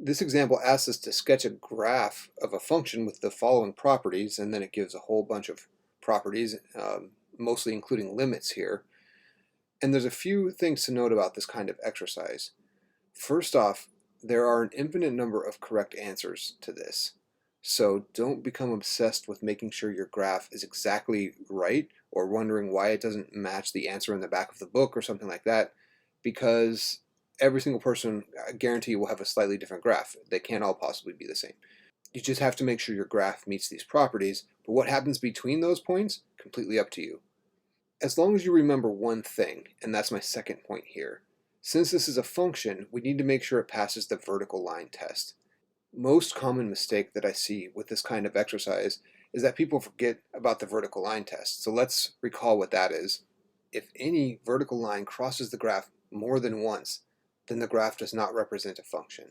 This example asks us to sketch a graph of a function with the following properties, and then it gives a whole bunch of properties, mostly including limits here. And there's a few things to note about this kind of exercise. First off, there are an infinite number of correct answers to this. So don't become obsessed with making sure your graph is exactly right or wondering why it doesn't match the answer in the back of the book or something like that, because every single person, I guarantee, will have a slightly different graph. They can't all possibly be the same. You just have to make sure your graph meets these properties, but what happens between those points, completely up to you. As long as you remember one thing, and that's my second point here, since this is a function, we need to make sure it passes the vertical line test. Most common mistake that I see with this kind of exercise is that people forget about the vertical line test. So let's recall what that is. If any vertical line crosses the graph more than once, then the graph does not represent a function.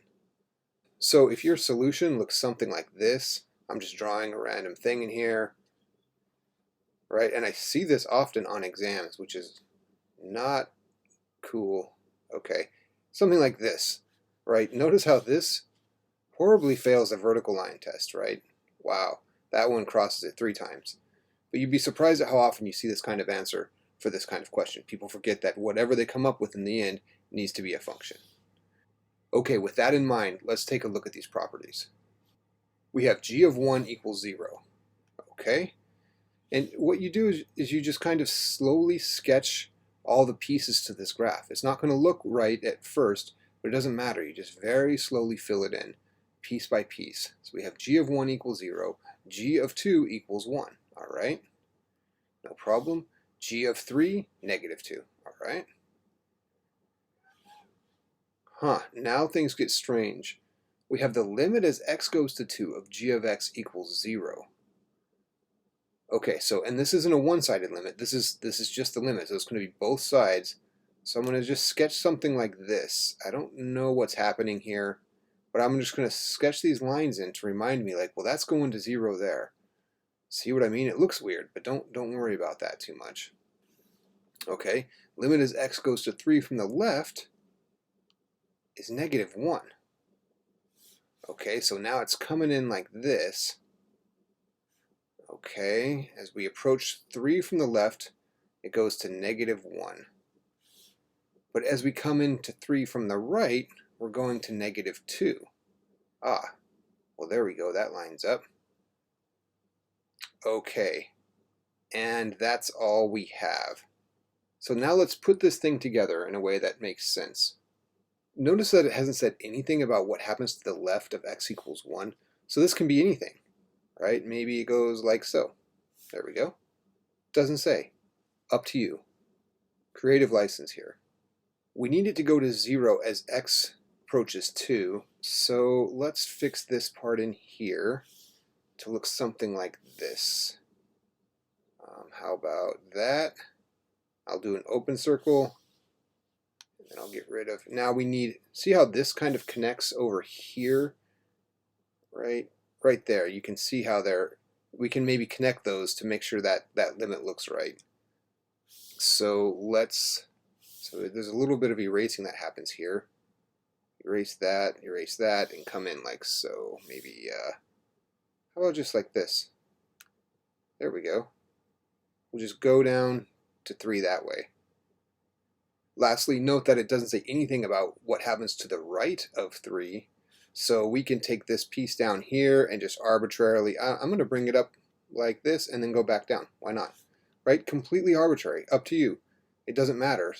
So if your solution looks something like this, I'm just drawing a random thing in here, right? And I see this often on exams, which is not cool. Okay, something like this, right? Notice how this horribly fails a vertical line test, right? Wow, that one crosses it 3 times. But you'd be surprised at how often you see this kind of answer for this kind of question. People forget that whatever they come up with in the end needs to be a function. Okay, with that in mind, let's take a look at these properties. We have g of 1 equals 0. Okay? And what you do is you just kind of slowly sketch all the pieces to this graph. It's not going to look right at first, but it doesn't matter. You just very slowly fill it in, piece by piece. So we have g of 1 equals 0, g of 2 equals 1. All right? No problem. G of 3, negative 2. All right? Now things get strange. We have the limit as x goes to 2 of g of x equals 0. Okay, so, and this isn't a one-sided limit. This is just the limit. So it's going to be both sides. So I'm going to just sketch something like this. I don't know what's happening here, but I'm just going to sketch these lines in to remind me, like, well, that's going to 0 there. See what I mean? It looks weird, but don't worry about that too much. Okay, limit as x goes to 3 from the left is negative 1. Okay, so now it's coming in like this. Okay, as we approach 3 from the left, it goes to negative 1. But as we come into 3 from the right, we're going to negative 2. Well, there we go. That lines up. Okay, and that's all we have. So now let's put this thing together in a way that makes sense. Notice that it hasn't said anything about what happens to the left of x equals 1. So this can be anything, right? Maybe it goes like so. There we go. Doesn't say. Up to you. Creative license here. We need it to go to 0 as x approaches 2. So let's fix this part in here to look something like this. How about that? I'll do an open circle. And I'll get rid of, now we need, see how this kind of connects over here, right there. You can see how we can maybe connect those to make sure that that limit looks right. So there's a little bit of erasing that happens here. Erase that, and come in like so. Maybe, how about just like this? There we go. We'll just go down to 3 that way. Lastly, note that it doesn't say anything about what happens to the right of 3. So we can take this piece down here and just arbitrarily, I'm going to bring it up like this and then go back down. Why not? Right? Completely arbitrary. Up to you. It doesn't matter.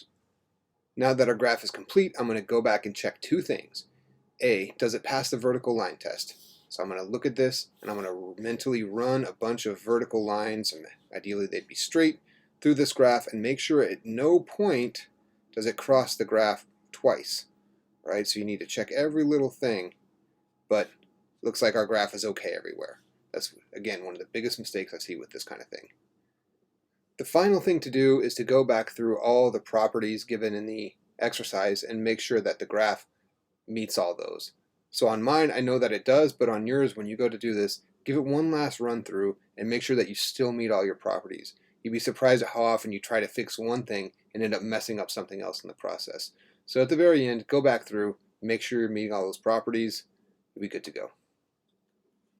Now that our graph is complete, I'm going to go back and check 2 things. A, does it pass the vertical line test? So I'm going to look at this and I'm going to mentally run a bunch of vertical lines, and ideally they'd be straight, through this graph and make sure at no point does it cross the graph twice, right? So you need to check every little thing, but looks like our graph is okay everywhere. That's, again, one of the biggest mistakes I see with this kind of thing. The final thing to do is to go back through all the properties given in the exercise and make sure that the graph meets all those. So on mine, I know that it does, but on yours, when you go to do this, give it one last run through and make sure that you still meet all your properties. You'd be surprised at how often you try to fix one thing and end up messing up something else in the process. So at the very end, go back through, make sure you're meeting all those properties, you'll be good to go.